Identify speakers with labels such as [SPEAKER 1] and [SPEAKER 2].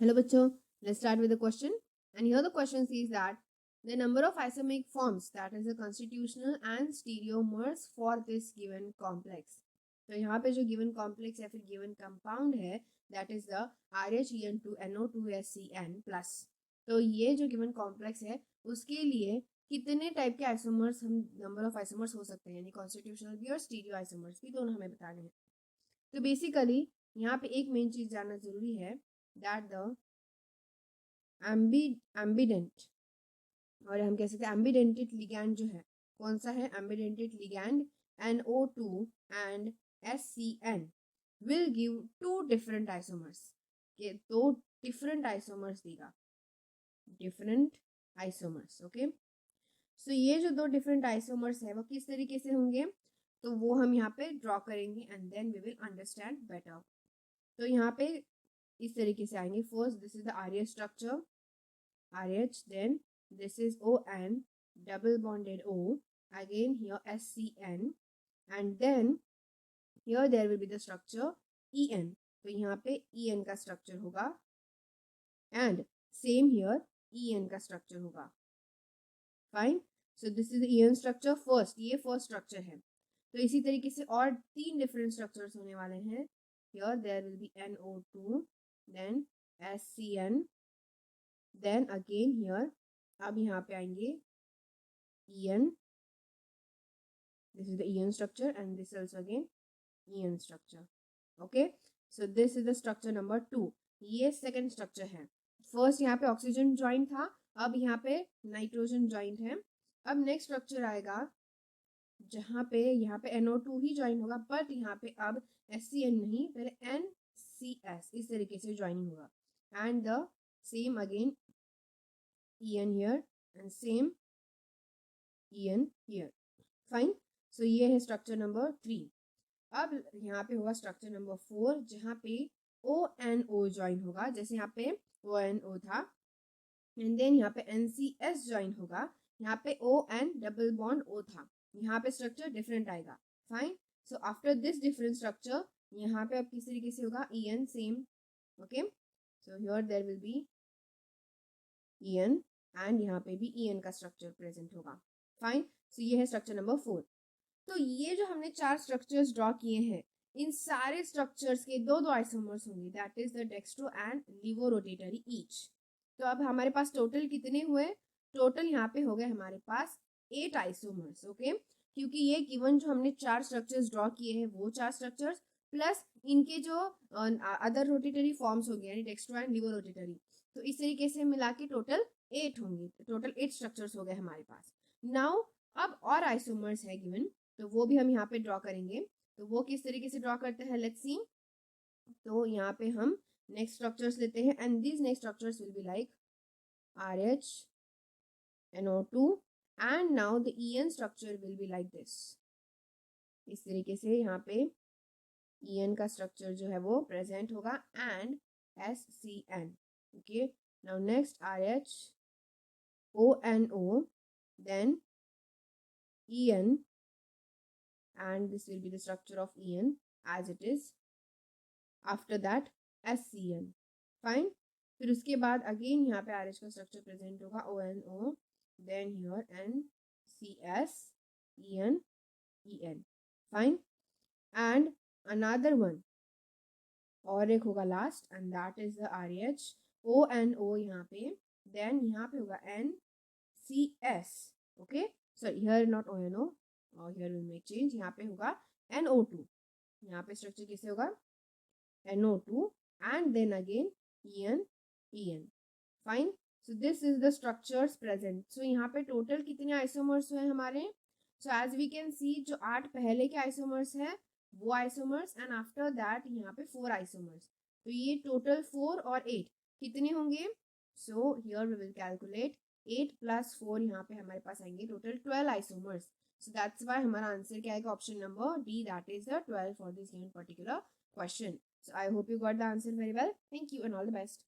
[SPEAKER 1] Hello, bachcho. Let's start with the question. And here the question says that the number of isomeric forms, that is the constitutional and stereomers for this given complex. तो यहाँ पे जो given complex या फिर given compound है, that is the RHEN2NO2SCN plus. तो ये जो given complex है उसके लिए कितने टाइप के आइसोमर्स हम नंबर ऑफ आइसोमर्स हो सकते हैं, यानी कॉन्स्टिट्यूशनल भी और स्टीरियो आइसोमर्स भी दोनों हमें बताने हैं. तो बेसिकली यहाँ पे एक मेन चीज जानना जरूरी है, दैट द एम्बिडेंट, और हम कह सकते हैं एम्बिडेंटेड लिगैंड जो है, कौन सा है ambidentate ligand NO2 and SCN will give two different isomers, के दो डिफरेंट आइसोमर्स देगा, डिफरेंट आइसोमर्स. ओके, सो ये जो दो डिफरेंट आइसोमर्स है वो किस तरीके से होंगे, तो वो हम यहाँ पे ड्रॉ करेंगे and then we will understand better. तो यहाँ पे इस तरीके से आएंगे. First this is the RH structure, RH, then this is ON, double bonded O, again here SCN, and then here there will be the structure EN. तो यहाँ पे EN का स्ट्रक्चर होगा and same here EN का structure होगा. Fine, so this is EN structure first, ये first structure है. तो इसी तरीके से और तीन डिफरेंट स्ट्रक्चर्स होने वाले हैं. Here there will be NO2, then SCN, then again here, अब यहाँ पे आएंगे EN, this is the EN structure and this also again EN structure. Okay, so this is the structure number 2. ये second structure है. First यहाँ पे oxygen joint था, अब यहाँ पे नाइट्रोजन ज्वाइंट है. अब नेक्स्ट स्ट्रक्चर आएगा जहाँ पे यहाँ पे NO2 ही ज्वाइन होगा, बट यहाँ पे अब SCN नहीं, पहले NCS इस तरीके से ज्वाइनिंग होगा. And the same again EN here and same EN here. Fine, so ये है स्ट्रक्चर नंबर 3. अब यहाँ पे होगा स्ट्रक्चर नंबर 4 जहाँ पे ONO ज्वाइन होगा, जैसे यहाँ पे ONO था, एंड देन यहाँ पे NCS ज्वाइन होगा, यहाँ पे ON डबल बॉन्ड O था. यहाँ पे स्ट्रक्चर डिफरेंट आएगा. Fine, so after this different structure यहाँ पे अब किस तरीके से होगा, EN same. Okay, so here there will be EN and यहाँ पे भी EN का स्ट्रक्चर प्रेजेंट होगा. फाइन, सो ये है स्ट्रक्चर नंबर 4. तो ये जो हमने 4 स्ट्रक्चर्स ड्रॉ किए हैं, इन सारे स्ट्रक्चर्स के दो दो आइसोमर्स होंगे, that is the dextro and levo rotatory each. तो अब हमारे पास टोटल कितने हुए, टोटल यहाँ पे हो गए हमारे पास 8 आइसोमर्स. ओके, क्योंकि ये गिवन जो हमने 4 स्ट्रक्चर्स ड्रॉ किए हैं वो 4 स्ट्रक्चर्स प्लस इनके जो अदर रोटेटरी फॉर्म्स हो गए यानी डेक्स्ट्रो एंड लिवो रोटेटरी, तो इस तरीके से मिला के टोटल 8 होंगे. टोटल 8 स्ट्रक्चर्स हो गए हमारे पास. नाउ अब और आइसोमर्स है गिवन, तो वो भी हम यहाँ पे ड्रॉ करेंगे. तो वो किस तरीके से ड्रॉ करते हैं, लेट्स सी. तो यहाँ पे हम नेक्स्ट स्ट्रक्चर्स लेते हैं and these next structures will be like RH, NO2 and now the EN structure will be like this. इस तरीके से यहाँ पे EN का स्ट्रक्चर जो है वो प्रेजेंट होगा and SCN. Okay, now next RH, ONO, then EN, and this will be the structure of EN as it is. After that SCN. Fine, फिर उसके बाद अगेन यहाँ पे RH का स्ट्रक्चर प्रेजेंट होगा, ONO, then here NCS, EN, EN. Fine, and another one और एक होगा last and that is the RH, ONO यहाँ पे, then यहाँ पे होगा NCS. Okay, sorry here not ONO, और हियर विल मेक चेंज, यहाँ पे होगा NO2. यहाँ पे स्ट्रक्चर कैसे होगा, NO2 and then again EN, EN. Fine, so this is the structures present. So यहाँ पे टोटल कितने आइसोमर्स हुए हमारे, so as we can see जो 8 पहले के आइसोमर्स हैं वो आइसोमर्स एंड आफ्टर दैट यहाँ पे 4 आइसोमर्स. तो ये टोटल 4 और 8 कितने होंगे, so here we will calculate 8 + 4, यहाँ पे हमारे पास आएंगे total 12 isomers. So that's why हमारा आंसर क्या आएगा, option number D, that is the 12 for this particular question. So I hope you got the answer very well. Thank you and all the best.